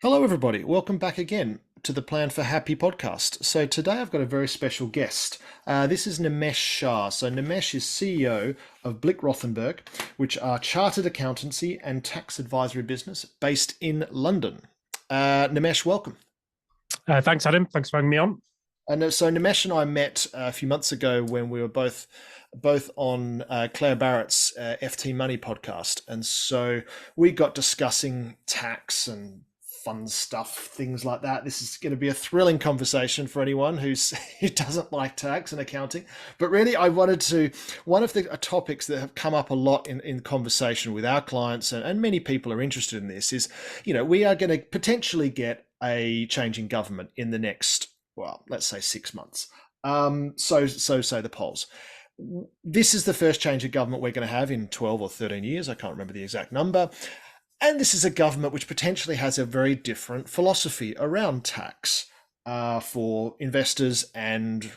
Hello, everybody. Welcome back again to the Plan for Happy podcast. So, today I've got a very special guest. This is Nimesh Shah. So, Nimesh is CEO of Blick Rothenberg, which are chartered accountancy and tax advisory business based in London. Nimesh, welcome. Thanks, Adam. Thanks for having me on. And so Nimesh and I met a few months ago when we were both on Claire Barrett's FT Money podcast, and so we got discussing tax and fun stuff, things like that. This is going to be a thrilling conversation for anyone who doesn't like tax and accounting. But really, I wanted to one of the topics that have come up a lot in conversation with our clients, and many people are interested in this, is we are going to potentially get a change in government in the next, well, let's say 6 months. So say the polls. This is the first change of government we're going to have in 12 or 13 years. I can't remember the exact number. And this is a government which potentially has a very different philosophy around tax for investors and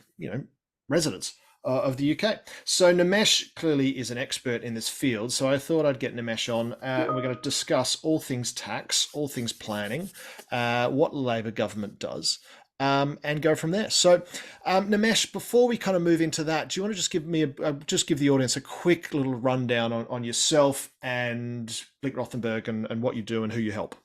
residents of the UK. So Nimesh clearly is an expert in this field. So I thought I'd get Nimesh on, and we're going to discuss all things tax, all things planning, what the Labor government does, and go from there. So, Nimesh, before we kind of move into that, do you want to just give me just give the audience a quick little rundown on yourself and Blick Rothenberg and what you do and who you help?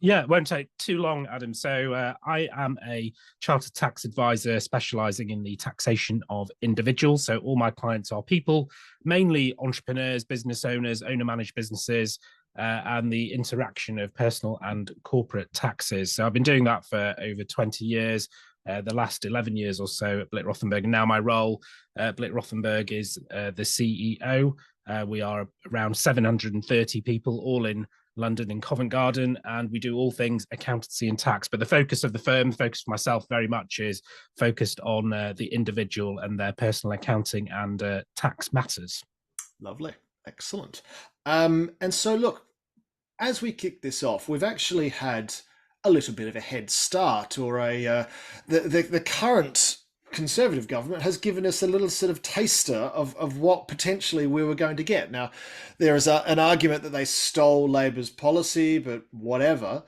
Yeah, it won't take too long, Adam. So I am a chartered tax advisor specializing in the taxation of individuals. So all my clients are people, mainly entrepreneurs, business owners, owner-managed businesses, and the interaction of personal and corporate taxes. So I've been doing that for over 20 years. The last 11 years or so at Blick Rothenberg. And now my role at Blick Rothenberg is the CEO. We are around 730 people, all in London in Covent Garden, and we do all things accountancy and tax. But the focus of the firm, the focus for myself very much is focused on the individual and their personal accounting and tax matters. Lovely. Excellent. And so, look, as we kick this off, we've actually had a little bit of a head start, or the current Conservative government has given us a little sort of taster of what potentially we were going to get. Now, there is an argument that they stole Labor's policy, but whatever.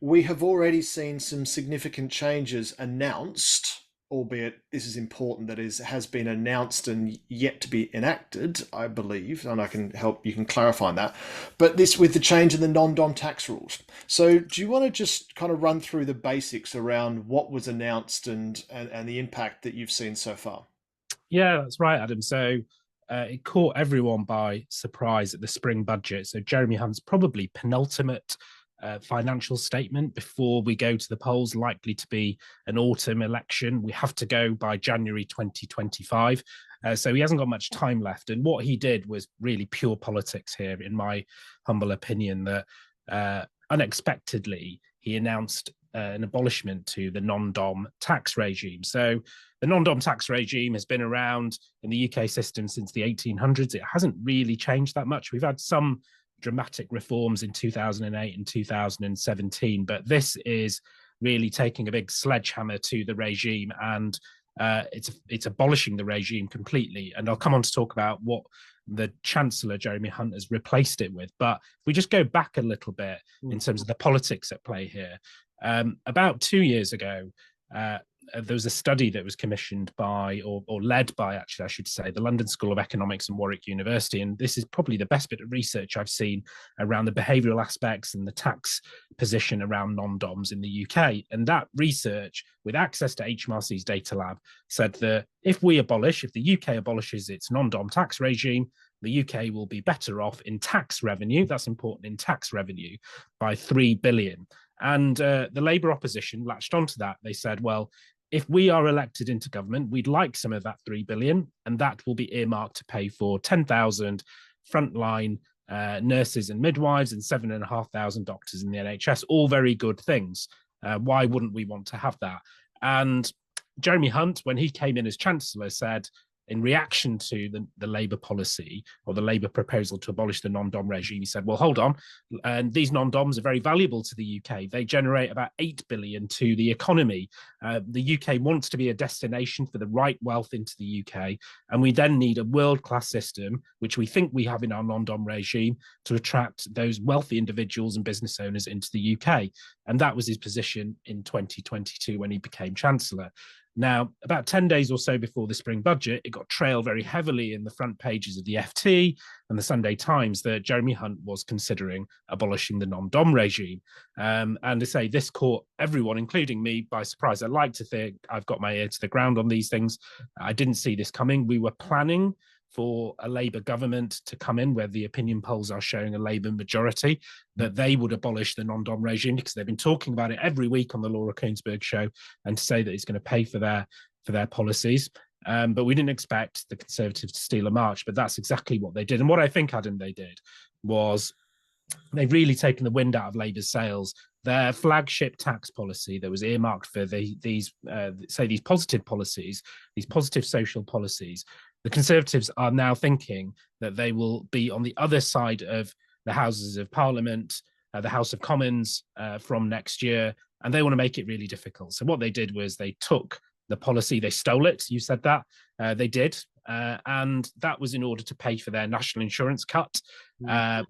We have already seen some significant changes announced, albeit this is important, that has been announced and yet to be enacted, I believe, and I can help, you can clarify that. But this with the change in the non-dom tax rules. So do you want to just kind of run through the basics around what was announced and the impact that you've seen so far? Yeah, that's right, Adam. So it caught everyone by surprise at the spring budget. So Jeremy Hunt's probably penultimate financial statement before we go to the polls, likely to be an autumn election. We have to go by January 2025. So he hasn't got much time left. And what he did was really pure politics here, in my humble opinion, that unexpectedly he announced an abolishment to the non-dom tax regime. So the non-dom tax regime has been around in the UK system since the 1800s. It hasn't really changed that much. We've had some dramatic reforms in 2008 and 2017, but this is really taking a big sledgehammer to the regime, and it's abolishing the regime completely. And I'll come on to talk about what the Chancellor Jeremy Hunt has replaced it with. But if we just go back a little bit in terms of the politics at play here, about 2 years ago, there was a study that was commissioned by, or led by, actually, I should say, the London School of Economics and Warwick University. And this is probably the best bit of research I've seen around the behavioural aspects and the tax position around non-DOMs in the UK. And that research, with access to HMRC's data lab, said that if the UK abolishes its non-DOM tax regime, the UK will be better off in tax revenue, that's important, in tax revenue, by 3 billion. And the Labour opposition latched onto that. They said, well, if we are elected into government, we'd like some of that 3 billion, and that will be earmarked to pay for 10,000 frontline nurses and midwives and 7,500 doctors in the NHS. All very good things. Why wouldn't we want to have that? And Jeremy Hunt, when he came in as Chancellor, said in reaction to the Labour policy or the Labour proposal to abolish the non-dom regime, he said, well, hold on, and these non-doms are very valuable to the UK. They generate about 8 billion to the economy. The UK wants to be a destination for the right wealth into the UK, and we then need a world-class system, which we think we have in our non-dom regime, to attract those wealthy individuals and business owners into the UK. And that was his position in 2022 when he became Chancellor. Now, about 10 days or so before the spring budget, it got trailed very heavily in the front pages of the FT and the Sunday Times that Jeremy Hunt was considering abolishing the non-dom regime. And to say this caught everyone, including me, by surprise. I like to think I've got my ear to the ground on these things. I didn't see this coming. We were planning for a Labour government to come in, where the opinion polls are showing a Labour majority, that they would abolish the non-dom regime, because they've been talking about it every week on the Laura Koonsberg show, and to say that it's going to pay for their policies. But we didn't expect the Conservatives to steal a march, but that's exactly what they did. And what I think, Adam, they did was they've really taken the wind out of Labour's sails. Their flagship tax policy that was earmarked for these positive policies, these positive social policies, the Conservatives are now thinking that they will be on the other side of the Houses of Parliament, the House of Commons from next year, and they want to make it really difficult. So what they did was they took the policy, they stole it. You said that. They did. And that was in order to pay for their national insurance cut,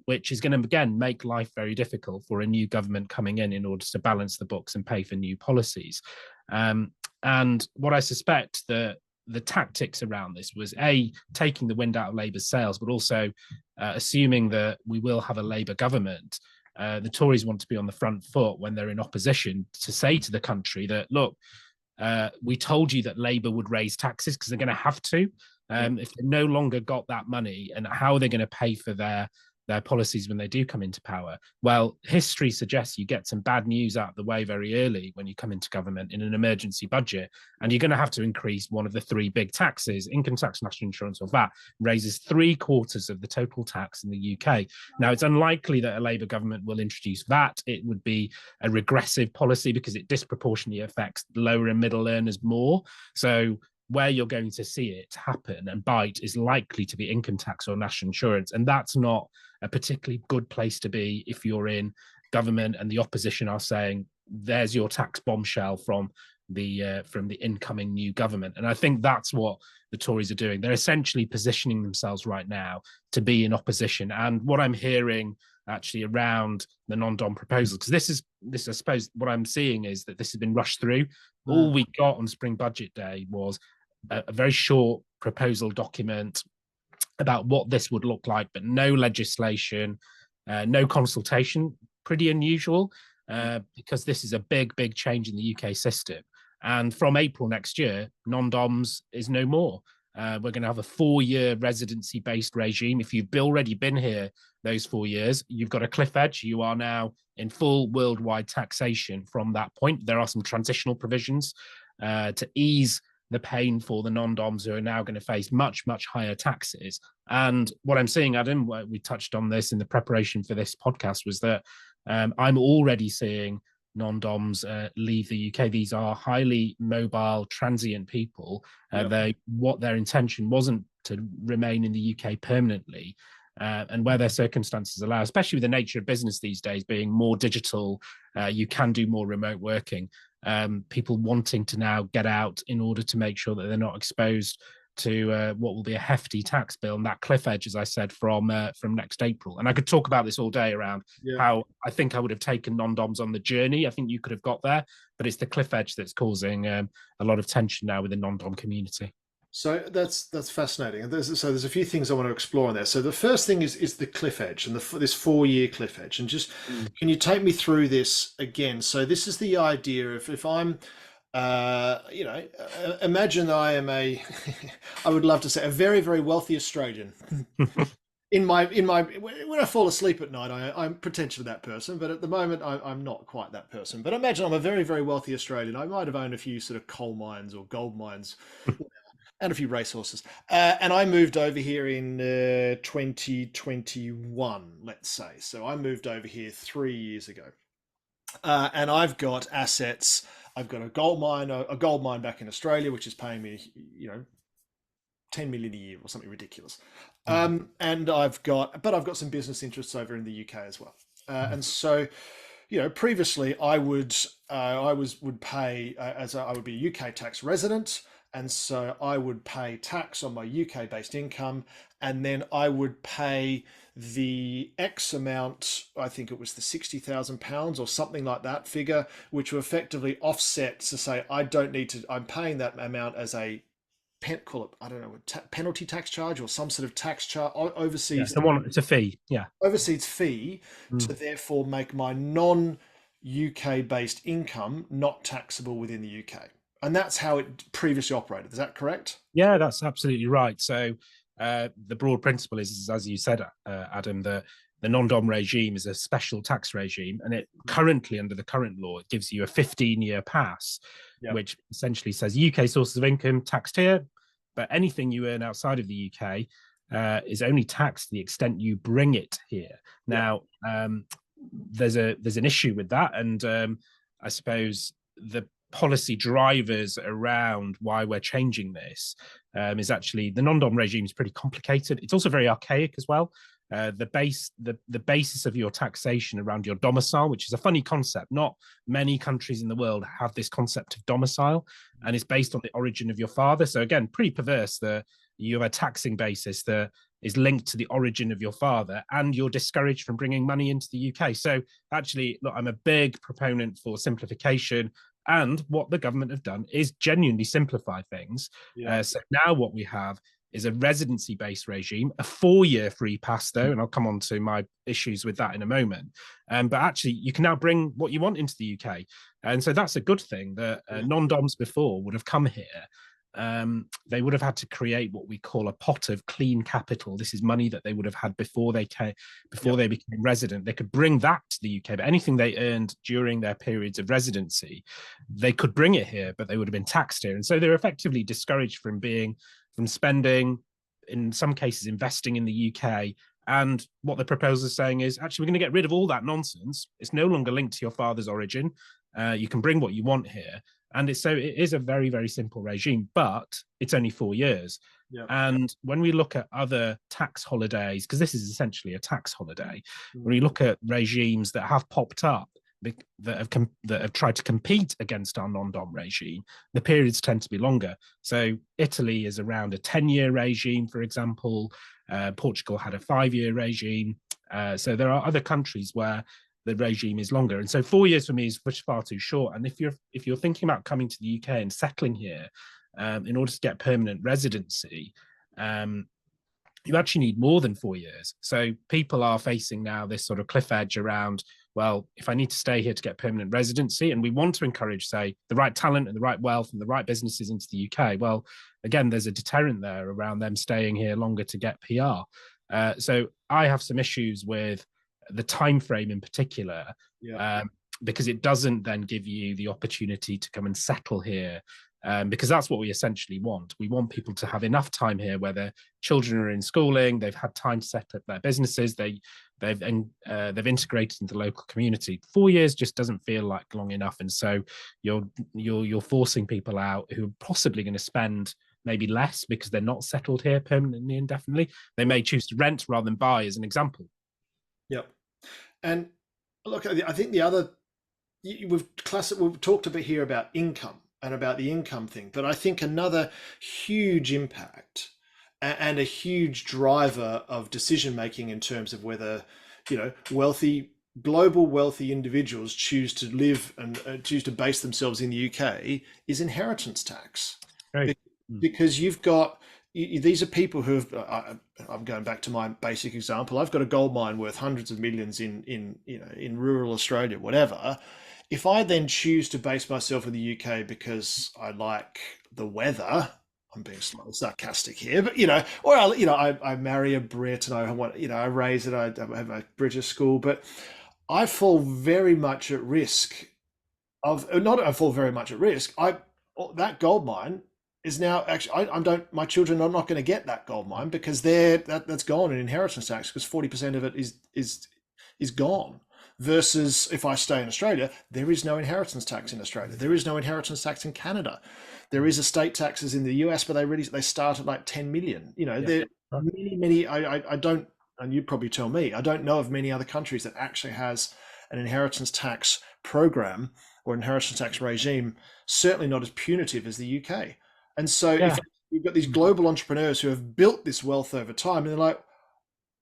which is going to, again, make life very difficult for a new government coming in order to balance the books and pay for new policies. And what I suspect that the tactics around this was taking the wind out of Labour's sails, but also assuming that we will have a Labour government. The Tories want to be on the front foot when they're in opposition, to say to the country that, look, we told you that Labour would raise taxes because they're going to have to. If they no longer got that money, and how are they going to pay for their policies when they do come into power? Well, history suggests you get some bad news out of the way very early when you come into government in an emergency budget, and you're going to have to increase one of the three big taxes, income tax, national insurance, or VAT, raises 3/4 of the total tax in the UK. Now, it's unlikely that a Labour government will introduce VAT. It would be a regressive policy because it disproportionately affects lower and middle earners more. So where you're going to see it happen and bite is likely to be income tax or national insurance. And that's not a particularly good place to be if you're in government and the opposition are saying, there's your tax bombshell from the incoming new government. And I think that's what the Tories are doing. They're essentially positioning themselves right now to be in opposition. And what I'm hearing actually around the non-dom proposal, because this I suppose what I'm seeing is that this has been rushed through. All we got on spring budget day was a very short proposal document about what this would look like, but no legislation, no consultation. Pretty unusual, because this is a big change in the UK system. And from April next year, non-doms is no more. We're going to have a 4-year residency-based regime. If you've already been here those 4 years, you've got a cliff edge. You are now in full worldwide taxation from that point. There are some transitional provisions to ease the pain for the non-doms who are now going to face much higher taxes. And what I'm seeing, Adam, we touched on this in the preparation for this podcast, was that I'm already seeing non-doms leave the UK. These are highly mobile, transient people. What their intention wasn't to remain in the UK permanently. And where their circumstances allow, especially with the nature of business these days being more digital, you can do more remote working. People wanting to now get out in order to make sure that they're not exposed to what will be a hefty tax bill and that cliff edge, as I said, from next April. And I could talk about this all day around how I think I would have taken non-doms on the journey. I think you could have got there, but it's the cliff edge that's causing a lot of tension now with the non-dom community. So that's fascinating. And there's a few things I want to explore in there. So the first thing is the cliff edge and this 4-year cliff edge. And just can you take me through this again? So this is the idea of, if I'm imagine I am I would love to say a very wealthy Australian. in my when I fall asleep at night, I'm potentially that person, but at the moment I'm not quite that person. But imagine I'm a very wealthy Australian. I might have owned a few sort of coal mines or gold mines and a few racehorses. And I moved over here in 2021, let's say. So I moved over here 3 years ago. And I've got assets. I've got a gold mine back in Australia, which is paying me, 10 million a year or something ridiculous. Mhm. But I've got some business interests over in the UK as well. And so, previously would pay I would be a UK tax resident, and so I would pay tax on my UK based income, and then I would pay the X amount. I think it was the £60,000 or something like that figure, which were effectively offset to say I don't need to. I'm paying that amount as a call it, I don't know, penalty tax charge or some sort of tax charge, Yeah, it's a fee. Yeah. overseas fee, Mm. to therefore make my non UK based income not taxable within the UK. And that's how it previously operated. Is that correct? Yeah, that's absolutely right. So the broad principle is, as you said, Adam, that the non-dom regime is a special tax regime, and it currently, under the current law, it gives you a 15-year pass, Yeah. which essentially says UK sources of income taxed here, but anything you earn outside of the UK is only taxed to the extent you bring it here. Yeah. Now, there's an issue with that, and I suppose the policy drivers around why we're changing this is actually the non-dom regime is pretty complicated. It's also very archaic as well. The basis of your taxation around your domicile, which is a funny concept. Not many countries in the world have this concept of domicile, and it's based on the origin of your father. So again, pretty perverse that you have a taxing basis that is linked to the origin of your father, and you're discouraged from bringing money into the UK. So actually, look, I'm a big proponent for simplification. And what the government have done is genuinely simplify things. Yeah. So now what we have is a residency-based regime, a 4-year free pass, though, and I'll come on to my issues with that in a moment. But actually, you can now bring what you want into the UK. And so that's a good thing that non-doms before would have come here. They would have had to create what we call a pot of clean capital. This is money that they would have had before they became resident. They could bring that to the UK, but anything they earned during their periods of residency, they could bring it here, but they would have been taxed here. And so they're effectively discouraged from spending, in some cases, investing in the UK. And what the proposal is saying is actually, we're going to get rid of all that nonsense. It's no longer linked to your father's origin. You can bring what you want here. And it is a very, very simple regime, but it's only 4 years. Yeah. And when we look at other tax holidays, because this is essentially a tax holiday, when we look at regimes that have popped up that have tried to compete against our non-dom regime, the periods tend to be longer. So Italy is around a 10-year regime, for example. Portugal had a 5-year regime. So there are other countries where the regime is longer, and so 4 years for me is far too short. And if you're thinking about coming to the UK and settling here in order to get permanent residency, you actually need more than 4 years. So people are facing now this sort of cliff edge around, well, if I need to stay here to get permanent residency, and we want to encourage, say, the right talent and the right wealth and the right businesses into the UK, well, again, there's a deterrent there around them staying here longer to get PR. So I have some issues with the time frame in particular, because it doesn't then give you the opportunity to come and settle here, because that's what we essentially want. We want people to have enough time here where their children are in schooling, they've had time to set up their businesses, they've integrated into the local community. 4 years just doesn't feel like long enough, and so you're forcing people out who are possibly going to spend maybe less because they're not settled here permanently, indefinitely. They may choose to rent rather than buy, as an example. Yep. And look, I think the other, we've talked a bit here about income and about the income thing, but I think another huge impact and a huge driver of decision making in terms of whether global wealthy individuals choose to live and choose to base themselves in the UK is inheritance tax. Right. Because you've got these are people who have. I'm going back to my basic example. I've got a gold mine worth hundreds of millions in rural Australia, whatever. If I then choose to base myself in the UK because I like the weather, I'm being slightly sarcastic here, but or I marry a Brit and I want, I raise it, I have a British school, but I fall very much at risk of not. I fall very much at risk. That gold mine is now actually my children are not going to get that gold mine because that's gone in inheritance tax because 40% of it is gone. Versus if I stay in Australia, there is no inheritance tax in Australia. There is no inheritance tax in Canada. There is estate taxes in the US, but they start at like 10 million. Yeah. There are many. I don't, and you'd probably tell me, I don't know of many other countries that actually has an inheritance tax program or inheritance tax regime. Certainly not as punitive as the UK. And so Yeah. if you've got these global entrepreneurs who have built this wealth over time, and they're like,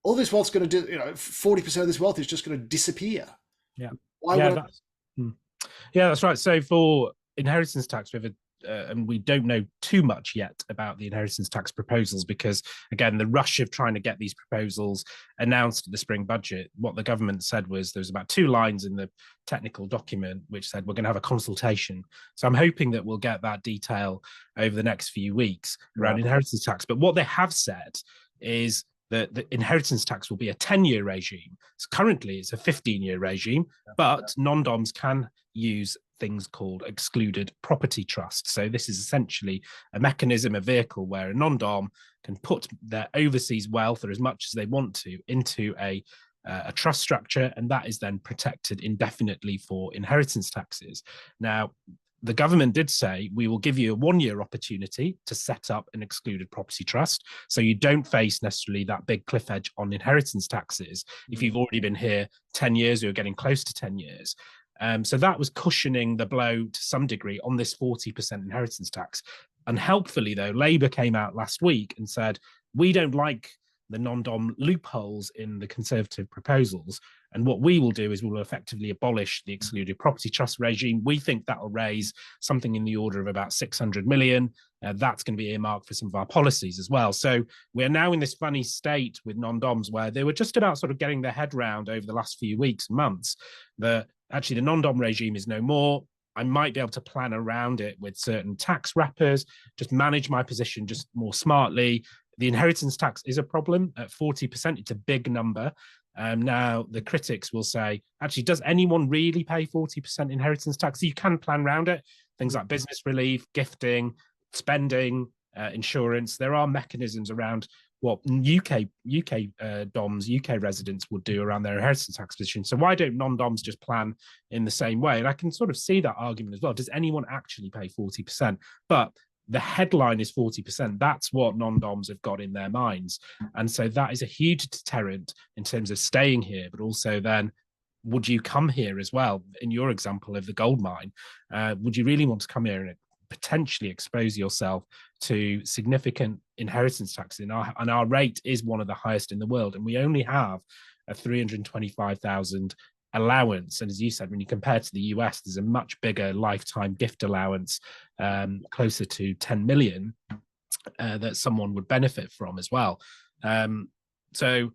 all this wealth's going to do, 40% of this wealth is just going to disappear. Yeah. Why Yeah, would that's right. So for inheritance tax, we have and we don't know too much yet about the inheritance tax proposals because, again, the rush of trying to get these proposals announced at the spring budget, what the government said was there was about 2 lines in the technical document which said we're going to have a consultation. So I'm hoping that we'll get that detail over the next few weeks around inheritance tax. But what they have said is that the inheritance tax will be a 10-year regime. So currently it's a 15-year regime, but non-DOMs can use things called excluded property trust. So this is essentially a mechanism, a vehicle where a non-DOM can put their overseas wealth, or as much as they want to, into a trust structure, and that is then protected indefinitely for inheritance taxes. Now, the government did say we will give you a 1-year opportunity to set up an excluded property trust, so you don't face necessarily that big cliff edge on inheritance taxes if you've already been here 10 years or you're getting close to 10 years. So that was cushioning the blow to some degree on this 40% inheritance tax. Unhelpfully, though, Labour came out last week and said, we don't like the non-DOM loopholes in the Conservative proposals. And what we will do is we will effectively abolish the excluded property trust regime. We think that will raise something in the order of about 600 million. That's going to be earmarked for some of our policies as well. So we're now in this funny state with non-DOMs where they were just about sort of getting their head round over the last few weeks, months, that actually the non-DOM regime is no more. I might be able to plan around it with certain tax wrappers, just manage my position just more smartly. The inheritance tax is a problem at 40%. It's a big number. Now, the critics will say, actually, does anyone really pay 40% inheritance tax? You can plan around it. Things like business relief, gifting, spending, insurance. There are mechanisms around what UK DOMs, UK residents would do around their inheritance tax position. So why don't non-DOMs just plan in the same way? And I can sort of see that argument as well. Does anyone actually pay 40%? But the headline is 40%. That's what non-DOMs have got in their minds. And so that is a huge deterrent in terms of staying here, but also then, would you come here as well? In your example of the gold mine, would you really want to come here and potentially expose yourself to significant inheritance tax? And our rate is one of the highest in the world. And we only have a 325,000 allowance. And as you said, when you compare to the US, there's a much bigger lifetime gift allowance, closer to 10 million, that someone would benefit from as well. So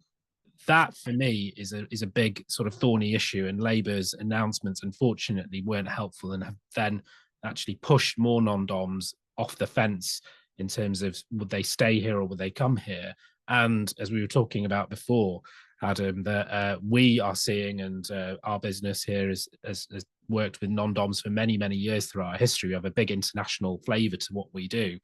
that for me is a big sort of thorny issue, and Labour's announcements unfortunately weren't helpful and have then actually pushed more non-DOMs off the fence in terms of would they stay here or would they come here. And as we were talking about before, Adam, that we are seeing, and our business here has worked with non-DOMs for many, many years throughout our history. We have a big international flavour to what we do,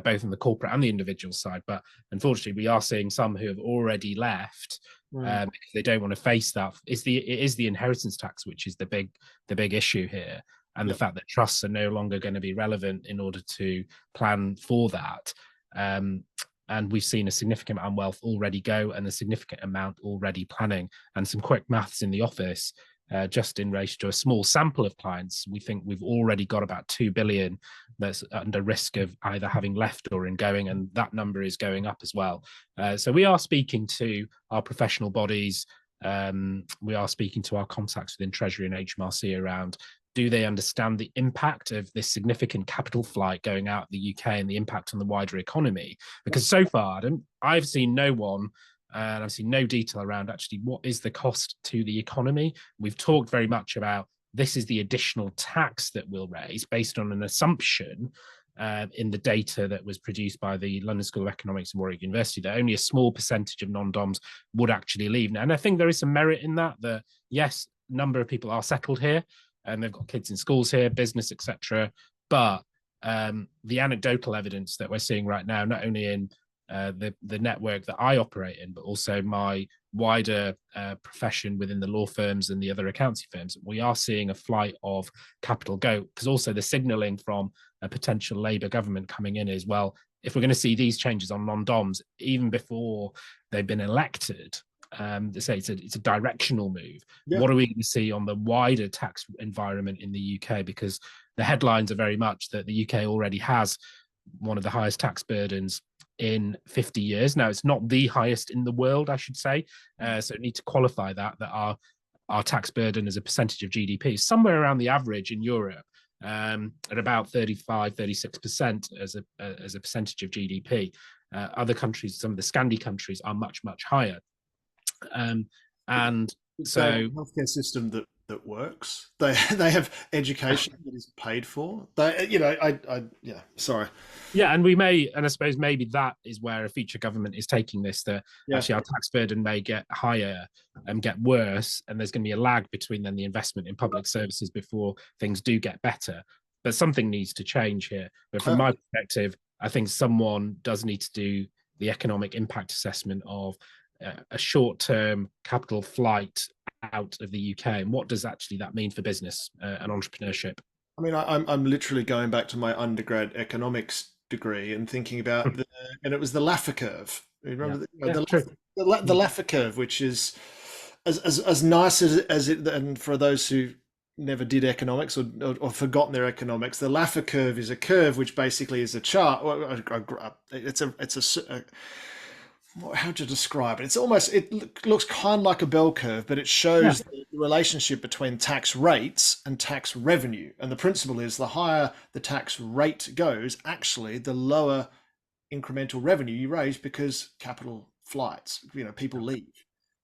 both on the corporate and the individual side. But unfortunately, we are seeing some who have already left because they don't want to face that. It is the inheritance tax which is the big issue here, and the fact that trusts are no longer going to be relevant in order to plan for that. And we've seen a significant amount of wealth already go and a significant amount already planning. And some quick maths in the office, just in relation to a small sample of clients, we think we've already got about 2 billion that's under risk of either having left or in going, and that number is going up as well. So we are speaking to our professional bodies. We are speaking to our contacts within Treasury and HMRC around, do they understand the impact of this significant capital flight going out of the UK and the impact on the wider economy? Because so far, Adam, I've seen no one, and I've seen no detail around actually what is the cost to the economy. We've talked very much about this is the additional tax that we'll raise based on an assumption in the data that was produced by the London School of Economics and Warwick University, that only a small percentage of non-DOMs would actually leave. Now, and I think there is some merit in that, yes, a number of people are settled here, and they've got kids in schools here, business, etc. But the anecdotal evidence that we're seeing right now, not only in the network that I operate in, but also my wider profession within the law firms and the other accounting firms, we are seeing a flight of capital go, because also the signalling from a potential Labour government coming in is, well, if we're going to see these changes on non-doms even before they've been elected, they say it's a directional move. Yeah. What are we going to see on the wider tax environment in the UK? Because the headlines are very much that the UK already has one of the highest tax burdens in 50 years. Now, it's not the highest in the world, I should say. So I need to qualify that our tax burden as a percentage of GDP is somewhere around the average in Europe, at about 35-36% as a percentage of GDP. Other countries, some of the Scandi countries, are much, much higher. And so, they have a healthcare system that works. They have education that is paid for. They, yeah. Sorry. yeah, and I suppose maybe that is where a future government is taking this, that actually our tax burden may get higher and get worse, and there's going to be a lag between then the investment in public services before things do get better. But something needs to change here. But from my perspective, I think someone does need to do the economic impact assessment of a short-term capital flight out of the UK, and what does actually that mean for business and entrepreneurship? I mean, I'm literally going back to my undergrad economics degree and thinking about and it was the Laffer curve. You remember the Laffer curve, which is as nice as it. And for those who never did economics or forgotten their economics, the Laffer curve is a curve which basically is a chart. It's a how to describe it? It's almost, it looks kind of like a bell curve, but it shows the relationship between tax rates and tax revenue. And the principle is the higher the tax rate goes, actually, the lower incremental revenue you raise, because capital flights, people leave.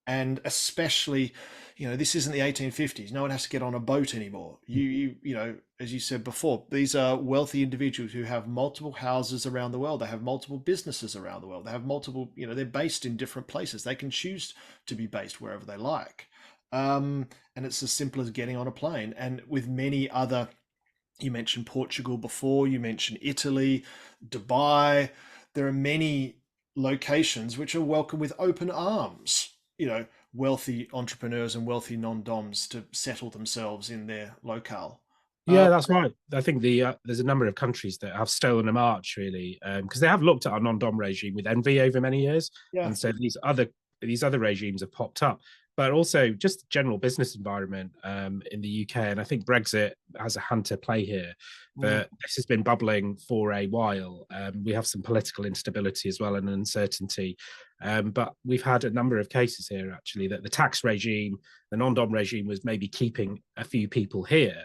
And especially, this isn't the 1850s. No one has to get on a boat anymore. As you said before, these are wealthy individuals who have multiple houses around the world. They have multiple businesses around the world. They have multiple, they're based in different places. They can choose to be based wherever they like. And it's as simple as getting on a plane. And with many other, you mentioned Portugal before, you mentioned Italy, Dubai. There are many locations which are welcome with open arms. Wealthy entrepreneurs and wealthy non-doms to settle themselves in their locale. Yeah, that's right. I think there's a number of countries that have stolen a march, really, because they have looked at our non-dom regime with envy over many years, and so these other regimes have popped up. But also just the general business environment in the UK, and I think Brexit has a hand to play here. But this has been bubbling for a while. We have some political instability as well and uncertainty. But we've had a number of cases here, actually, that the tax regime, the non-dom regime, was maybe keeping a few people here.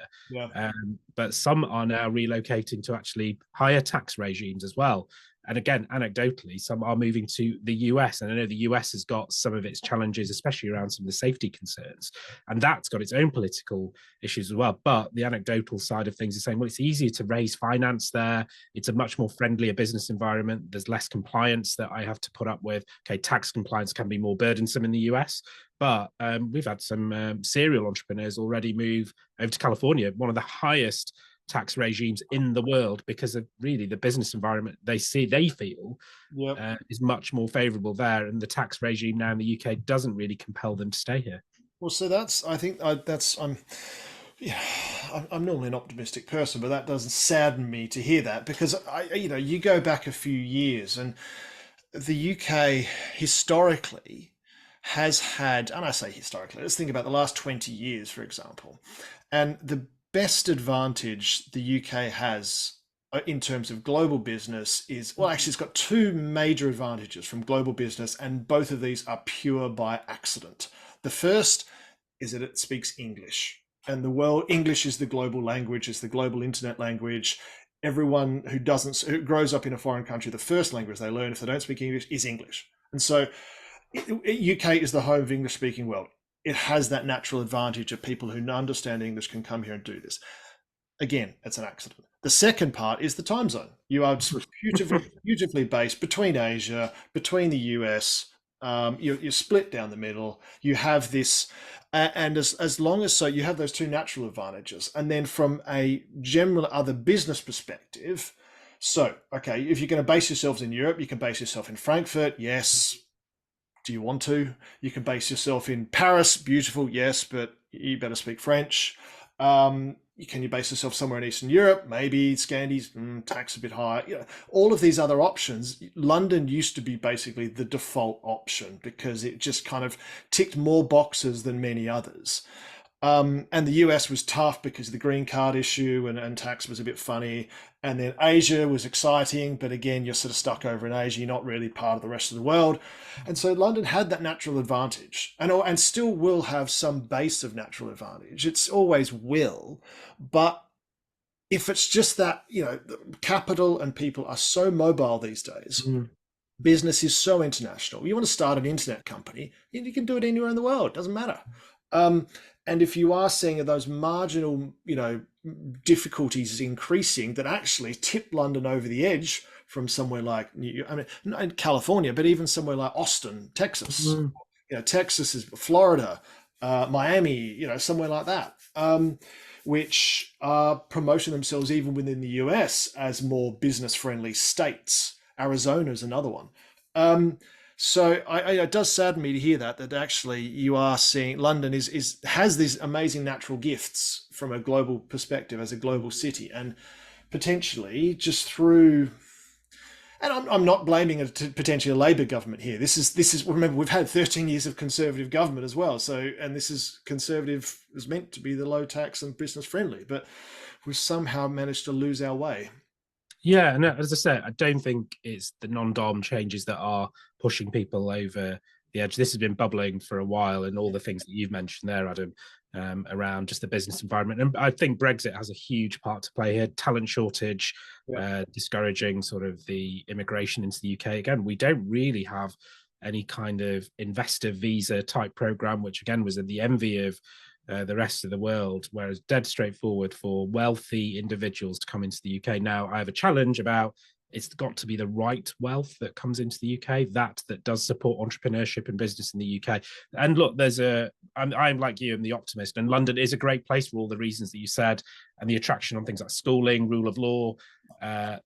But some are now relocating to actually higher tax regimes as well. And again, anecdotally, some are moving to the US. And I know the US has got some of its challenges, especially around some of the safety concerns. And that's got its own political issues as well. But the anecdotal side of things is saying, well, it's easier to raise finance there. It's a much more friendlier business environment. There's less compliance that I have to put up with. Okay, tax compliance can be more burdensome in the US. But we've had some serial entrepreneurs already move over to California, one of the highest tax regimes in the world, because of really the business environment they feel is much more favorable there, and the tax regime now in the UK doesn't really compel them to stay here. Well, so I'm normally an optimistic person, but that doesn't sadden me to hear that, because you go back a few years and the UK historically has had, and I say historically, let's think about the last 20 years, for example, and the best advantage the UK has in terms of global business is, well, actually, it's got two major advantages from global business, and both of these are pure by accident. The first is that it speaks English, and English is the global language, it's the global internet language. Everyone who grows up in a foreign country, the first language they learn, if they don't speak English, is English. And so UK is the home of English-speaking world. It has that natural advantage of people who understand English can come here and do this. Again, it's an accident. The second part is the time zone. You are beautifully based between Asia, between the US. You're split down the middle. You have this, and as long as so, you have those two natural advantages. And then from a general other business perspective, So, okay, if you're going to base yourselves in Europe, you can base yourself in Frankfurt. Yes. Do you want to? You can base yourself in Paris. Beautiful. Yes, but you better speak French. Can you base yourself somewhere in Eastern Europe? Maybe Scandis, tax a bit higher. All of these other options. London used to be basically the default option because it just kind of ticked more boxes than many others. And the US was tough because of the green card issue and tax was a bit funny. And then Asia was exciting, but again, you're sort of stuck over in Asia. You're not really part of the rest of the world. And so London had that natural advantage and still will have some base of natural advantage. It's always will. But if it's just that, capital and people are so mobile these days, business is so international. You want to start an internet company, you can do it anywhere in the world. It doesn't matter. And if you are seeing those marginal, difficulties increasing that actually tip London over the edge from somewhere like not California, but even somewhere like Austin, Texas. Texas is Florida, Miami, somewhere like that, which are promoting themselves even within the US as more business-friendly states. Arizona is another one. So it does sadden me to hear that actually you are seeing London has these amazing natural gifts from a global perspective as a global city, and potentially just through. And I'm not blaming potentially a Labour government here. This is remember we've had 13 years of Conservative government as well. So and this is Conservative is meant to be the low tax and business friendly, but we've somehow managed to lose our way. Yeah, and as I said, I don't think it's the non-dom changes that are pushing people over the edge. This has been bubbling for a while, and all the things that you've mentioned there, Adam, around just the business environment. And I think Brexit has a huge part to play here. Talent shortage, discouraging sort of the immigration into the UK. Again, we don't really have any kind of investor visa type program, which again was the envy of the rest of the world, whereas dead straightforward for wealthy individuals to come into the UK. Now, I have a challenge about it's got to be the right wealth that comes into the UK, that does support entrepreneurship and business in the UK. And look, I'm like you, I'm the optimist, and London is a great place for all the reasons that you said, and the attraction on things like schooling, rule of law.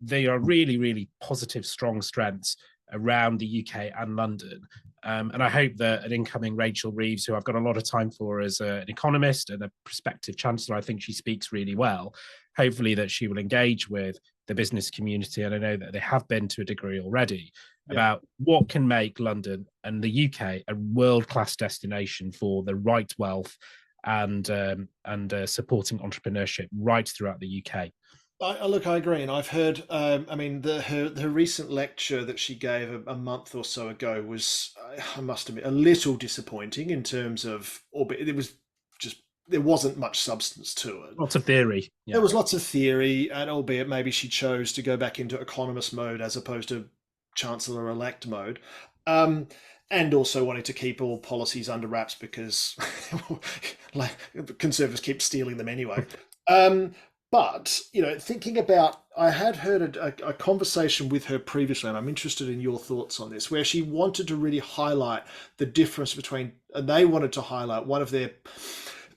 They are really, really positive, strong strengths around the UK and London. And I hope that an incoming Rachel Reeves, who I've got a lot of time for as an economist and a prospective chancellor, I think she speaks really well. Hopefully that she will engage with the business community, and I know that they have been to a degree already, about what can make London and the UK a world-class destination for the right wealth and supporting entrepreneurship right throughout the UK. Look, I agree, and I've heard. Her recent lecture that she gave a month or so ago was, I must admit, a little disappointing in terms of, albeit there wasn't much substance to it. Lots of theory. Yeah. There was lots of theory, and albeit maybe she chose to go back into economist mode as opposed to chancellor-elect mode. And also wanting to keep all policies under wraps because Conservatives keep stealing them anyway. But, thinking about, I had heard a conversation with her previously, and I'm interested in your thoughts on this, where she wanted to really highlight the difference between, and they wanted to highlight one of their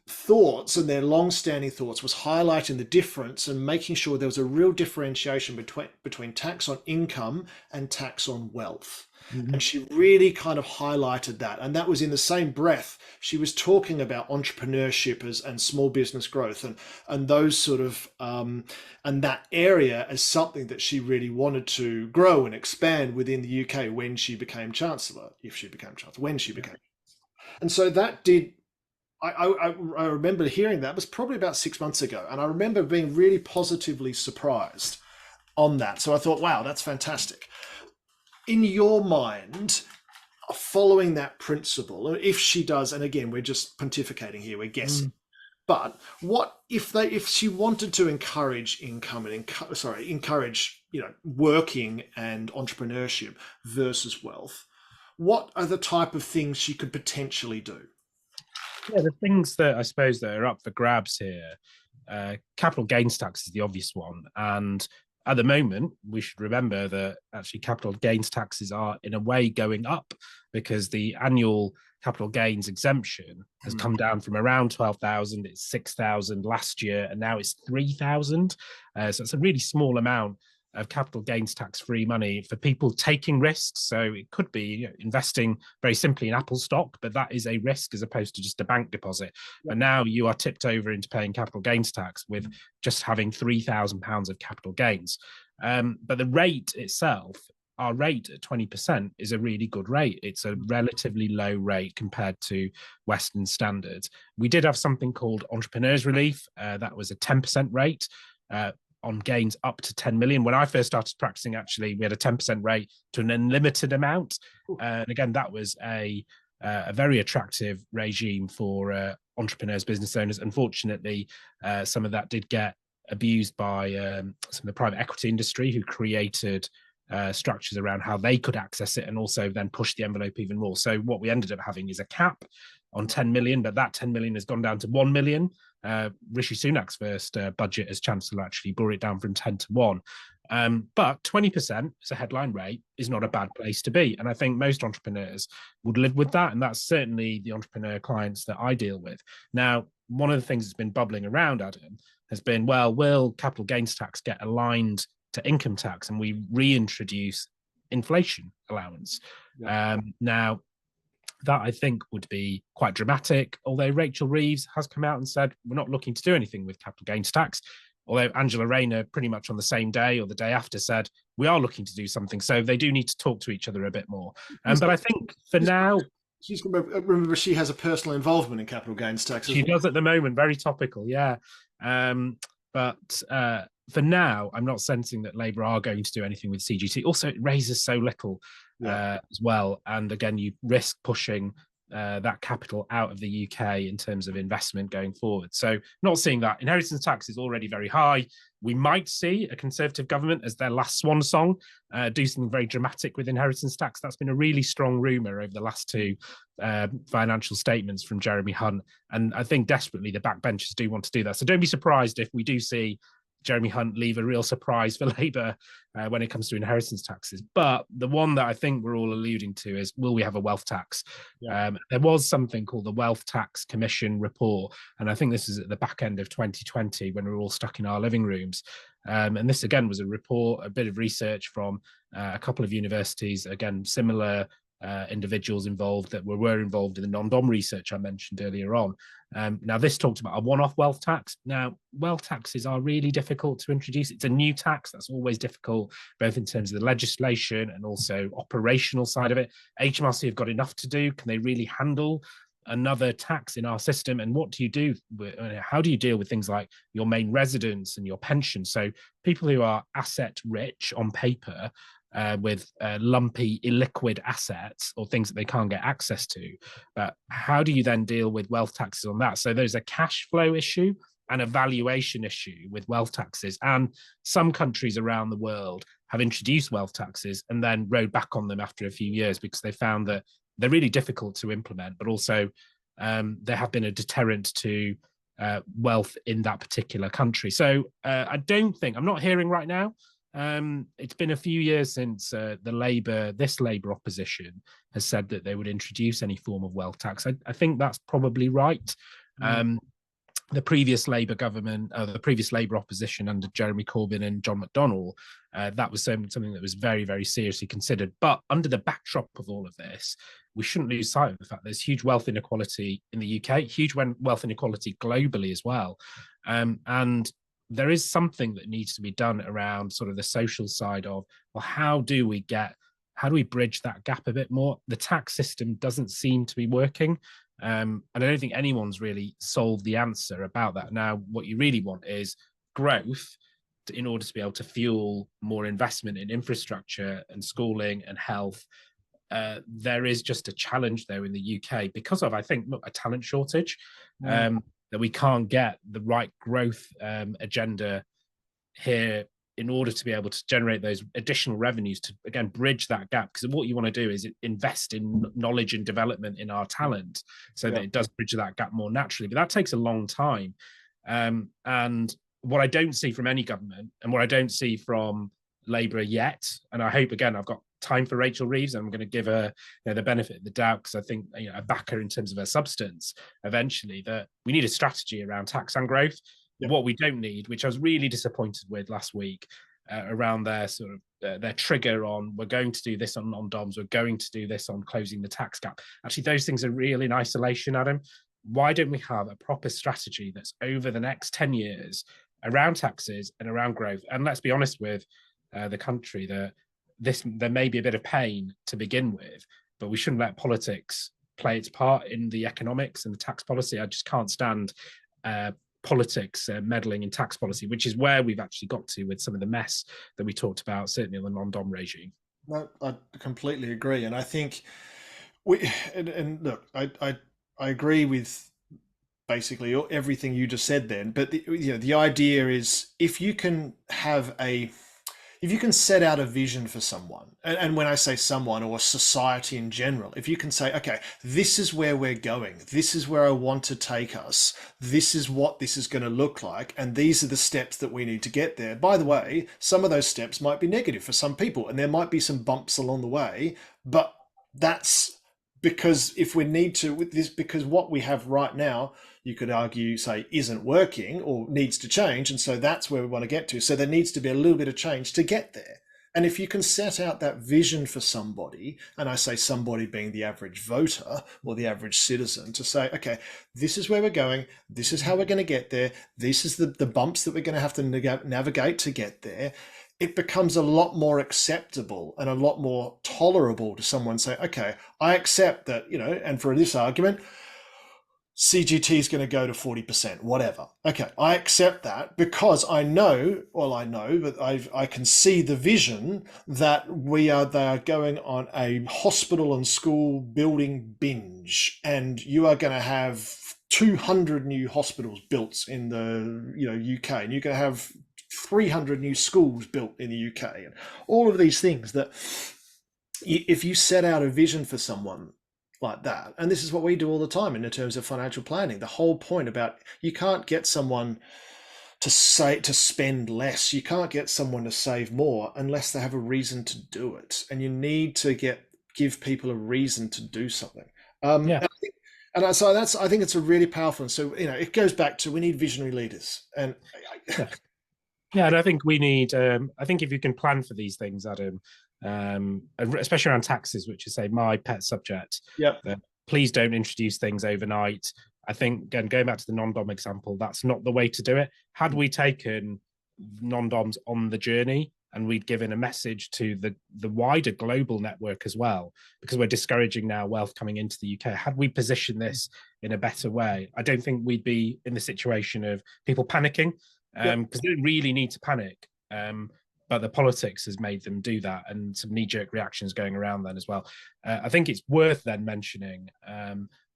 thoughts, and their long-standing thoughts was highlighting the difference and making sure there was a real differentiation between tax on income and tax on wealth. And she really kind of highlighted that. And that was in the same breath. She was talking about entrepreneurship and small business growth and those sort of, and that area as something that she really wanted to grow and expand within the UK when she became Chancellor, when she became. And so that did, I remember hearing that. It was probably about 6 months ago. And I remember being really positively surprised on that. So I thought, wow, that's fantastic. In your mind, following that principle, if she does, and again, we're just pontificating here, we're guessing, but what if she wanted to encourage income and encourage working and entrepreneurship versus wealth, what are the type of things she could potentially do? Yeah, the things that I suppose that are up for grabs here, capital gains tax is the obvious one, and at the moment, we should remember that actually capital gains taxes are in a way going up because the annual capital gains exemption has come down from around 12,000, it's 6,000 last year, and now it's 3,000. So it's a really small amount of capital gains tax free money for people taking risks. So it could be investing very simply in Apple stock, but that is a risk as opposed to just a bank deposit. Yep. But now you are tipped over into paying capital gains tax with just having £3,000 of capital gains. But the rate itself, our rate at 20% is a really good rate. It's a relatively low rate compared to Western standards. We did have something called entrepreneurs relief. That was a 10% rate on gains up to 10 million. When I first started practicing, actually, we had a 10% rate to an unlimited amount. And again, that was a very attractive regime for entrepreneurs, business owners. Unfortunately, some of that did get abused by some of the private equity industry, who created structures around how they could access it and also then push the envelope even more. So what we ended up having is a cap on 10 million, but that 10 million has gone down to 1 million. Rishi Sunak's first budget as Chancellor actually brought it down from 10 to 1. But 20% as a headline rate is not a bad place to be. And I think most entrepreneurs would live with that. And that's certainly the entrepreneur clients that I deal with. Now, one of the things that's been bubbling around, Adam, has been, well, will capital gains tax get aligned to income tax and we reintroduce inflation allowance? Yeah. Now, that I think would be quite dramatic, although Rachel Reeves has come out and said, we're not looking to do anything with capital gains tax. Although Angela Rayner pretty much on the same day or the day after said, we are looking to do something. So they do need to talk to each other a bit more. But I think for now... Remember, she has a personal involvement in capital gains tax. She does at the moment, very topical, yeah. But for now, I'm not sensing that Labour are going to do anything with CGT. Also, it raises so little as well. And again, you risk pushing that capital out of the UK in terms of investment going forward. So not seeing that. Inheritance tax is already very high. We might see a Conservative government as their last swan song do something very dramatic with inheritance tax. That's been a really strong rumour over the last two financial statements from Jeremy Hunt. And I think desperately the backbenchers do want to do that. So don't be surprised if we do see Jeremy Hunt leave a real surprise for Labour when it comes to inheritance taxes. But the one that I think we're all alluding to is, will we have a wealth tax? Yeah. There was something called the Wealth Tax Commission report, and I think this is at the back end of 2020 when we were all stuck in our living rooms. And this, again, was a report, a bit of research from a couple of universities, again, similar individuals involved that were involved in the non-dom research I mentioned earlier on. Now, this talked about a one-off wealth tax. Now, wealth taxes are really difficult to introduce. It's a new tax. That's always difficult, both in terms of the legislation and also operational side of it. HMRC have got enough to do. Can they really handle another tax in our system? And what do you do? How do you deal with things like your main residence and your pension? So people who are asset rich on paper, with lumpy illiquid assets or things that they can't get access to. But how do you then deal with wealth taxes on that? So there's a cash flow issue and a valuation issue with wealth taxes. And some countries around the world have introduced wealth taxes and then rode back on them after a few years because they found that they're really difficult to implement, but also they have been a deterrent to wealth in that particular country. So I don't think, I'm not hearing right now, it's been a few years since this Labour opposition has said that they would introduce any form of wealth tax. I think that's probably right. The previous Labour government, the previous Labour opposition under Jeremy Corbyn and John McDonnell, that was something that was very, very seriously considered. But under the backdrop of all of this, we shouldn't lose sight of the fact there's huge wealth inequality in the UK, huge wealth inequality globally as well. And there is something that needs to be done around sort of the social side of, well, how do we bridge that gap a bit more? The tax system doesn't seem to be working. And I don't think anyone's really solved the answer about that. Now, what you really want is growth in order to be able to fuel more investment in infrastructure and schooling and health. There is just a challenge, though, in the UK because of, I think, a talent shortage. That we can't get the right growth agenda here in order to be able to generate those additional revenues to, again, bridge that gap. Because what you want to do is invest in knowledge and development in our talent so that it does bridge that gap more naturally. But that takes a long time. And what I don't see from any government and what I don't see from Labour yet, and I hope, again, I've got time for Rachel Reeves, and I'm going to give her the benefit of the doubt because I think I back her in terms of her substance eventually, that we need a strategy around tax and growth. What we don't need, which I was really disappointed with last week, around their sort of their trigger on we're going to do this on non-doms, we're going to do this on closing the tax gap. Actually, those things are real in isolation, Adam. Why don't we have a proper strategy that's over the next 10 years around taxes and around growth? And let's be honest with the country, that there may be a bit of pain to begin with, but we shouldn't let politics play its part in the economics and the tax policy. I just can't stand politics meddling in tax policy, which is where we've actually got to with some of the mess that we talked about, certainly on the non-dom regime. No, I completely agree, and I think and look, I agree with basically everything you just said then. But the idea is if you can set out a vision for someone, and when I say someone or society in general, if you can say, okay, this is where we're going, this is where I want to take us, this is what this is going to look like, and these are the steps that we need to get there. By the way, some of those steps might be negative for some people, and there might be some bumps along the way, but that's because if we need to with this, because what we have right now, you could argue, say, isn't working or needs to change. And so that's where we want to get to. So there needs to be a little bit of change to get there. And if you can set out that vision for somebody, and I say somebody being the average voter or the average citizen, to say, okay, this is where we're going, this is how we're going to get there, this is the bumps that we're going to have to navigate to get there, it becomes a lot more acceptable and a lot more tolerable to someone say, okay, I accept that, and for this argument, CGT is going to go to 40%, whatever. Okay, I accept that because I know, but I can see the vision that they are going on a hospital and school building binge, and you are going to have 200 new hospitals built in the UK, and you're going to have 300 new schools built in the UK, and all of these things that if you set out a vision for someone like that, and this is what we do all the time in terms of financial planning, the whole point about you can't get someone to spend less, you can't get someone to save more unless they have a reason to do it, and you need to give people a reason to do something. Yeah. So I think it's a really powerful. And so it goes back to we need visionary leaders, and yeah, and I think we need. I think if you can plan for these things, Adam, especially around taxes, which is say my pet subject. Yeah. Please don't introduce things overnight. I think, again, going back to the non-dom example, that's not the way to do it. Had we taken non-doms on the journey and we'd given a message to the wider global network as well, because we're discouraging now wealth coming into the UK, had we positioned this in a better way, I don't think we'd be in the situation of people panicking, because they don't really need to panic. But the politics has made them do that, and some knee-jerk reactions going around then as well. I think it's worth then mentioning,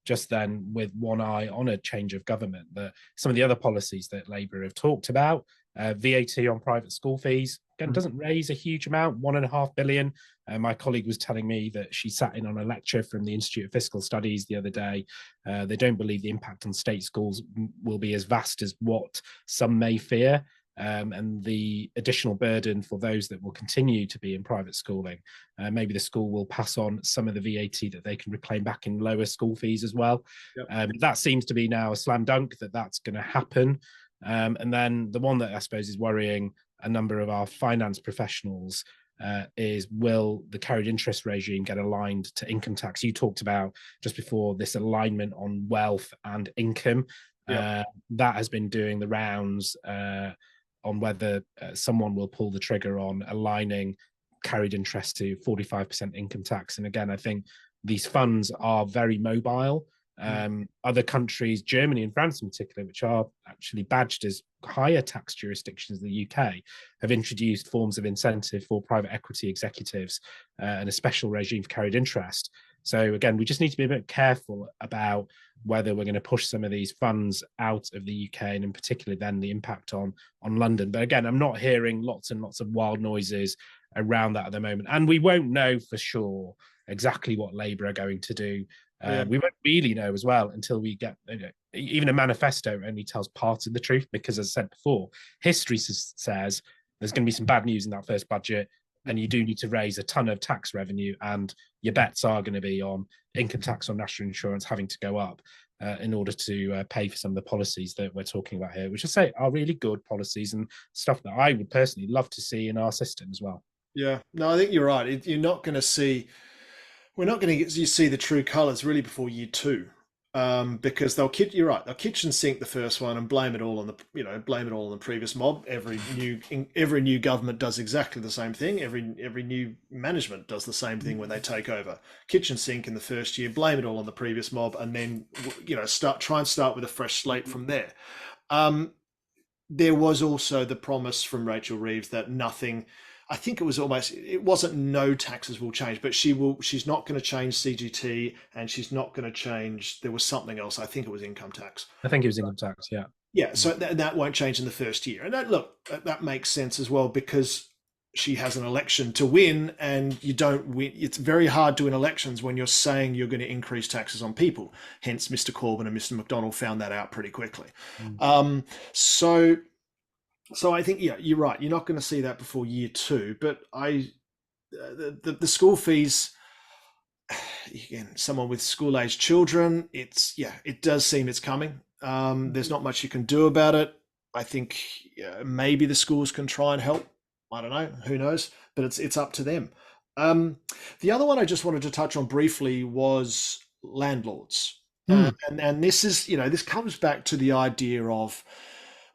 just then with one eye on a change of government, that some of the other policies that Labour have talked about, VAT on private school fees, again, doesn't raise a huge amount, 1.5 billion. My colleague was telling me that she sat in on a lecture from the Institute of Fiscal Studies the other day. They don't believe the impact on state schools will be as vast as what some may fear. And the additional burden for those that will continue to be in private schooling. Maybe the school will pass on some of the VAT that they can reclaim back in lower school fees as well. That seems to be now a slam dunk that that's going to happen. And then the one that I suppose is worrying a number of our finance professionals is, will the carried interest regime get aligned to income tax? You talked about just before this alignment on wealth and income. That has been doing the rounds on whether someone will pull the trigger on aligning carried interest to 45% income tax. And again, I think these funds are very mobile. Other countries, Germany and France in particular, which are actually badged as higher tax jurisdictions than the UK, have introduced forms of incentive for private equity executives and a special regime for carried interest. So again, we just need to be a bit careful about whether we're going to push some of these funds out of the UK, and in particular then the impact on London. But again, I'm not hearing lots and lots of wild noises around that at the moment. And we won't know for sure exactly what Labour are going to do. We won't really know as well until we get, even a manifesto only tells part of the truth, because as I said before, history says there's going to be some bad news in that first budget, and you do need to raise a ton of tax revenue, and your bets are going to be on income tax or national insurance having to go up. in order to pay for some of the policies that we're talking about here, which I say are really good policies and stuff that I would personally love to see in our system as well. Yeah, no, I think you're right. You're not going to see, we're not going to get you see the true colours really before year two, because you're right. They'll kitchen sink the first one and blame it all on the blame it all on the previous mob. Every new government does exactly the same thing. Every new management does the same thing when they take over. Kitchen sink in the first year, blame it all on the previous mob, and then start with a fresh slate from there. There was also the promise from Rachel Reeves that nothing. I think it wasn't no taxes will change, but she's not going to change CGT, and she's not going to change, there was something else. I think it was income tax. I think it was income tax, yeah. Yeah, so that won't change in the first year. And that makes sense as well, because she has an election to win, and you don't win. It's very hard to win elections when you're saying you're going to increase taxes on people. Hence, Mr. Corbyn and Mr. McDonnell found that out pretty quickly. So I think, yeah, you're right. You're not going to see that before year two. But the school fees, again, someone with school age children, it does seem it's coming. There's not much you can do about it. I think maybe the schools can try and help. I don't know. Who knows? But it's up to them. The other one I just wanted to touch on briefly was landlords. And this is, this comes back to the idea of,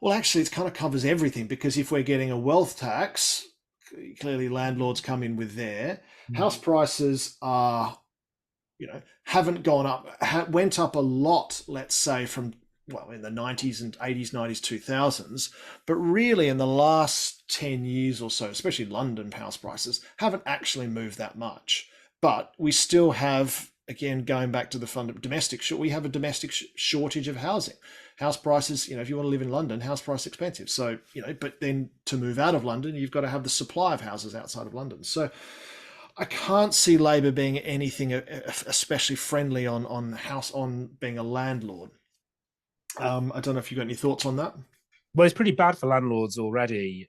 well, actually, it kind of covers everything, because if we're getting a wealth tax, clearly landlords come in with their house prices are, haven't gone up, went up a lot, let's say from, in the 90s and 80s, 90s, 2000s, but really in the last 10 years or so, especially London house prices, haven't actually moved that much. But we still have, again, going back to the we have a domestic shortage of housing. House prices, if you want to live in London, house price expensive. So, but then to move out of London, you've got to have the supply of houses outside of London. So I can't see Labor being anything especially friendly on being a landlord. I don't know if you've got any thoughts on that. Well, it's pretty bad for landlords already,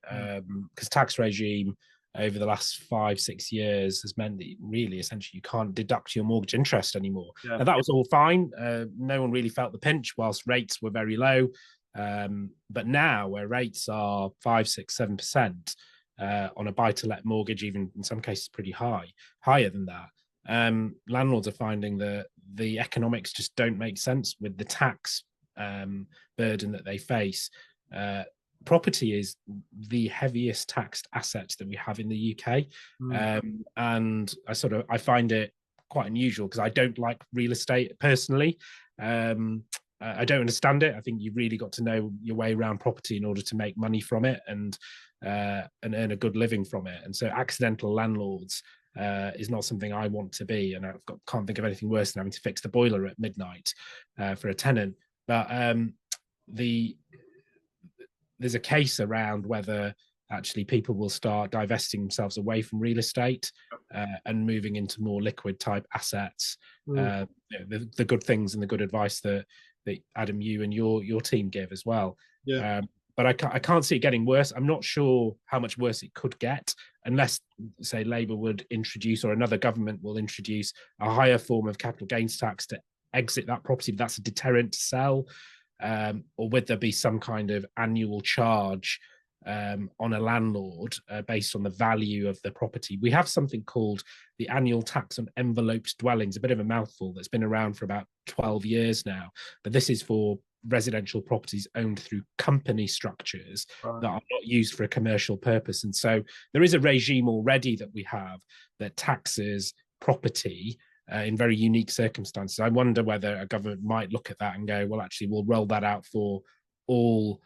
because tax regime over the last 5-6 years has meant that really, essentially, you can't deduct your mortgage interest anymore. Yeah. And that was all fine. No one really felt the pinch whilst rates were very low. But now, where rates are 5, 6, 7% on a buy-to-let mortgage, even in some cases pretty higher than that, landlords are finding that the economics just don't make sense with the tax burden that they face. Property is the heaviest taxed asset that we have in the UK. And I find it quite unusual, because I don't like real estate personally. I don't understand it. I think you've really got to know your way around property in order to make money from it and earn a good living from it. And so accidental landlords is not something I want to be. And can't think of anything worse than having to fix the boiler at midnight for a tenant. But there's a case around whether actually people will start divesting themselves away from real estate and moving into more liquid type assets. The good things and the good advice that Adam, you and your team give as well. Yeah. But I can't see it getting worse. I'm not sure how much worse it could get, unless, say, Labour would introduce, or another government will introduce, a higher form of capital gains tax to exit that property. That's a deterrent to sell. Or would there be some kind of annual charge on a landlord based on the value of the property? We have something called the annual tax on enveloped dwellings, a bit of a mouthful, that's been around for about 12 years now. But this is for residential properties owned through company structures that are not used for a commercial purpose. And so there is a regime already that we have that taxes property in very unique circumstances. I wonder whether a government might look at that and go, well, actually, we'll roll that out for all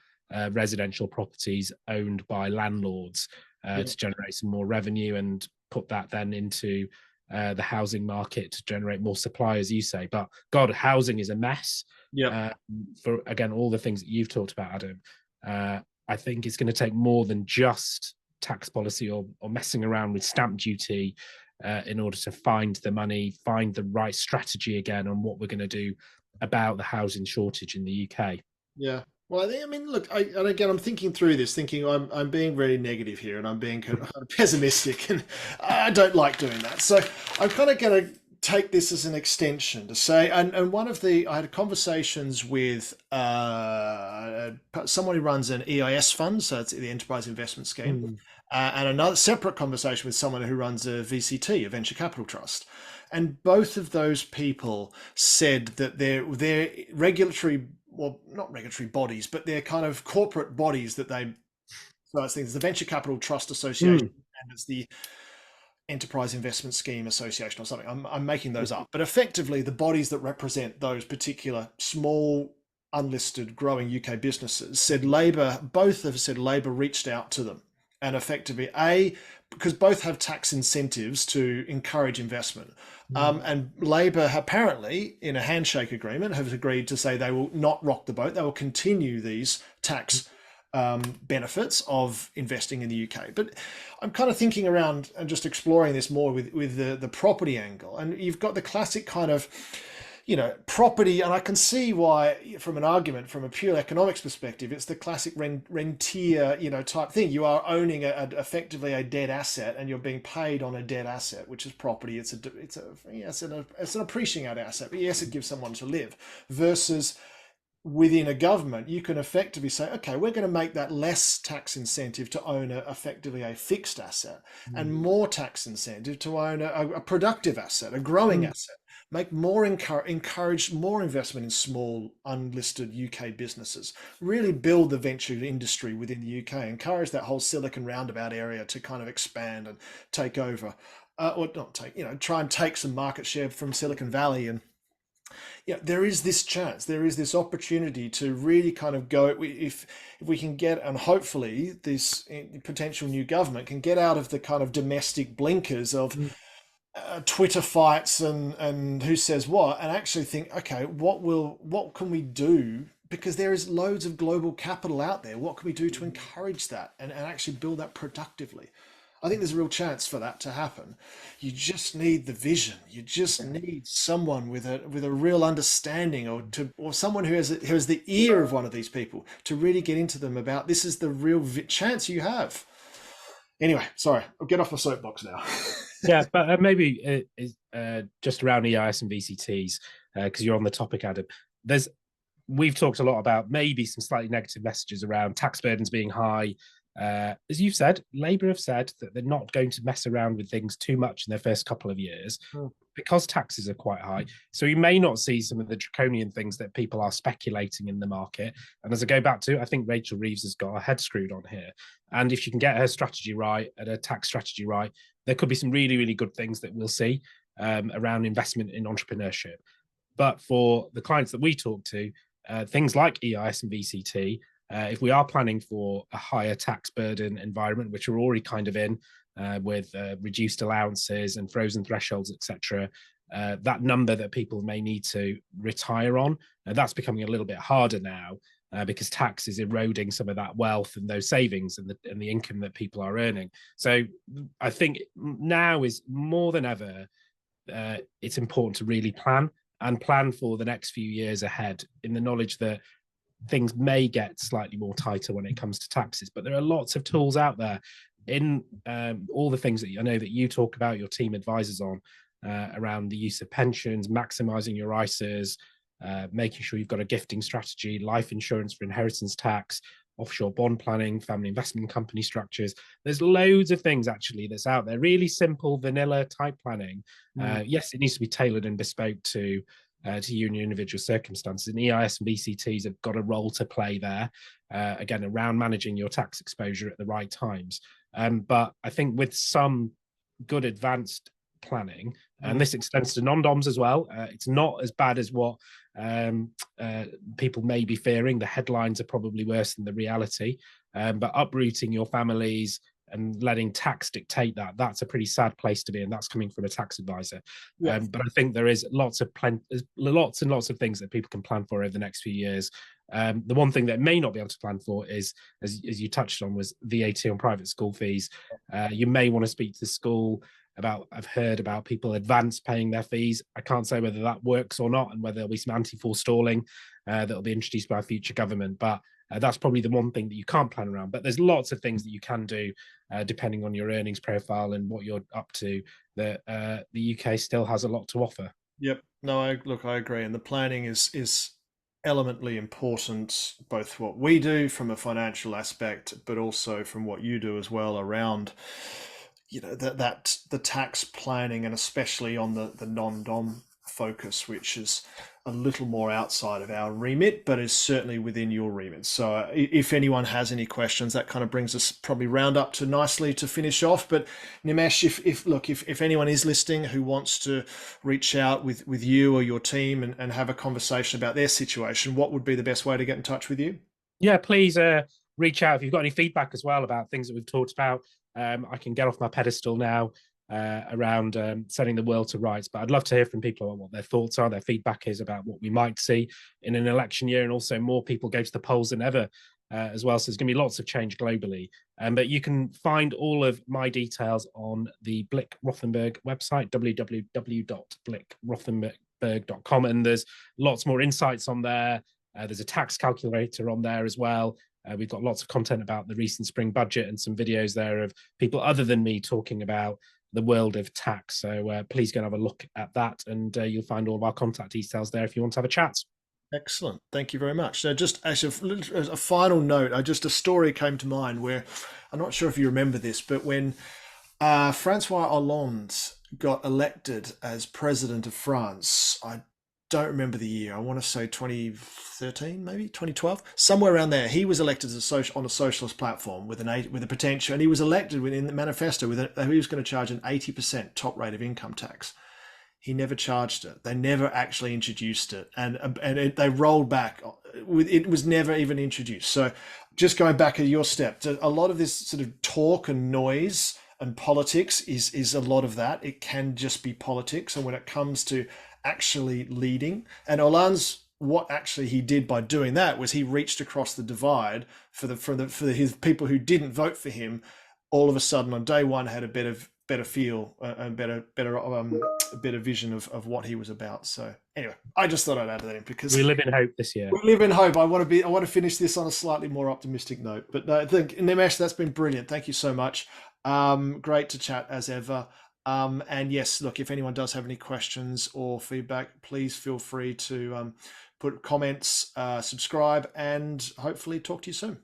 residential properties owned by landlords to generate some more revenue, and put that then into the housing market to generate more supply, as you say. But God, housing is a mess. For, again, all the things that you've talked about, Adam. I think it's going to take more than just tax policy or messing around with stamp duty in order to find the money, find the right strategy again on what we're going to do about the housing shortage in the UK. Yeah. Well, I mean, look, and again, I'm thinking through this, thinking I'm being really negative here, and I'm being kind of pessimistic, and I don't like doing that. So I'm kind of going to take this as an extension to say, and one of the, I had conversations with someone who runs an EIS fund, so it's the Enterprise Investment Scheme, Mm, and another separate conversation with someone who runs a VCT, a venture capital trust. And both of those people said that their regulatory, well, not regulatory bodies, but they're kind of corporate bodies that they, so I think it's the Venture Capital Trust Association mm, and it's the Enterprise Investment Scheme Association or something. I'm making those up, but effectively the bodies that represent those particular small, unlisted, growing UK businesses said Labor, both have said Labor reached out to them and effectively, because both have tax incentives to encourage investment. mm, And Labor apparently, in a handshake agreement, have agreed to say they will not rock the boat. They will continue these tax benefits of investing in the UK. But I'm kind of thinking around and just exploring this more with the property angle. And you've got the classic kind of, property, and I can see why, from an argument, from a pure economics perspective, it's the classic rentier, type thing. You are owning effectively a dead asset, and you're being paid on a dead asset, which is property. It's an appreciating asset, but yes, it gives someone to live. Versus within a government, you can effectively say, okay, we're going to make that less tax incentive to own effectively a fixed asset and mm, more tax incentive to own a productive asset, a growing mm, asset. Make more encourage more investment in small unlisted UK businesses. Really build the venture industry within the UK. Encourage that whole Silicon Roundabout area to kind of expand and take over, or not take. Try and take some market share from Silicon Valley. And there is this chance, there is this opportunity to really kind of go, if we can get, and hopefully this potential new government can get out of the kind of domestic blinkers of mm, Twitter fights and who says what, and actually think, okay, what can we do? Because there is loads of global capital out there. What can we do to encourage that and actually build that productively? I think there's a real chance for that to happen. You just need the vision. You just need someone with a real understanding, or someone who has the ear of one of these people to really get into them about this is the real chance you have. Anyway, sorry, I'll get off my soapbox now. yeah, but maybe just around EIS and VCTs, because you're on the topic, Adam. We've talked a lot about maybe some slightly negative messages around tax burdens being high. As you've said, Labour have said that they're not going to mess around with things too much in their first couple of years because taxes are quite high. So you may not see some of the draconian things that people are speculating in the market. And as I go back to, I think Rachel Reeves has got her head screwed on here. And if she can get her strategy right and her tax strategy right, there could be some really, really good things that we'll see around investment in entrepreneurship. But for the clients that we talk to, things like EIS and VCT, if we are planning for a higher tax burden environment, which we're already kind of in with reduced allowances and frozen thresholds, etc., that number that people may need to retire on, that's becoming a little bit harder now because tax is eroding some of that wealth and those savings and the income that people are earning. So I think now is more than ever, it's important to really plan for the next few years ahead in the knowledge that things may get slightly more tighter when it comes to taxes. But there are lots of tools out there in all the things that I know that you talk about, your team advisors on around the use of pensions, maximizing your ISAs, making sure you've got a gifting strategy, life insurance for inheritance tax, offshore bond planning, family investment company structures. There's loads of things actually that's out there, really simple vanilla type planning. Yes, it needs to be tailored and bespoke to you and your individual circumstances. And EIS and VCTs have got a role to play there, again, around managing your tax exposure at the right times. But I think with some good advanced planning, and this extends to non-DOMs as well, it's not as bad as what people may be fearing. The headlines are probably worse than the reality. But uprooting your families and letting tax dictate that's a pretty sad place to be, and that's coming from a tax advisor. Yeah. But I think there is lots and lots of things that people can plan for over the next few years. The one thing that may not be able to plan for is, as you touched on, was VAT on private school fees. You may want to speak to the school about, I've heard about people advance paying their fees. I can't say whether that works or not, and whether there'll be some anti-forestalling that'll be introduced by a future government. But That's probably the one thing that you can't plan around. But there's lots of things that you can do depending on your earnings profile and what you're up to. That the UK still has a lot to offer. Yep. No, I agree, and the planning is elementally important, both what we do from a financial aspect, but also from what you do as well around, that the tax planning, and especially on the non-dom focus, which is a little more outside of our remit, but is certainly within your remit. So if anyone has any questions, that kind of brings us probably round up to nicely to finish off. But Nimesh, if anyone is listening who wants to reach out with you or your team and have a conversation about their situation, what would be the best way to get in touch with you? Yeah, please reach out if you've got any feedback as well about things that we've talked about. I can get off my pedestal now around setting the world to rights, but I'd love to hear from people about what their thoughts are, their feedback is about what we might see in an election year, and also more people go to the polls than ever as well. So there's going to be lots of change globally. But you can find all of my details on the Blick Rothenberg website, www.blickrothenberg.com, and there's lots more insights on there. There's a tax calculator on there as well. We've got lots of content about the recent spring budget and some videos there of people other than me talking about the world of tax. So please go and have a look at that, and you'll find all of our contact details there if you want to have a chat. Excellent. Thank you very much. So just actually a final note, a story came to mind where I'm not sure if you remember this, but when Francois Hollande got elected as president of France, I don't remember the year. I want to say 2013, maybe 2012, somewhere around there. He was elected as on a socialist platform with a potential, and he was elected within the manifesto he was going to charge an 80% top rate of income tax. He never charged it. They never actually introduced it, they rolled back. It was never even introduced. So, just going back to your step, a lot of this sort of talk and noise and politics is a lot of that. It can just be politics, and when it comes to actually leading, and Hollande's, what actually he did by doing that was he reached across the divide for his people who didn't vote for him. All of a sudden, on day one, had a better feel and better vision of what he was about. So anyway, I just thought I'd add that in because we live in hope this year. We live in hope. I want to finish this on a slightly more optimistic note. But no, I think Nimesh, that's been brilliant. Thank you so much. Great to chat as ever. And yes, look, if anyone does have any questions or feedback, please feel free to put comments, subscribe, and hopefully talk to you soon.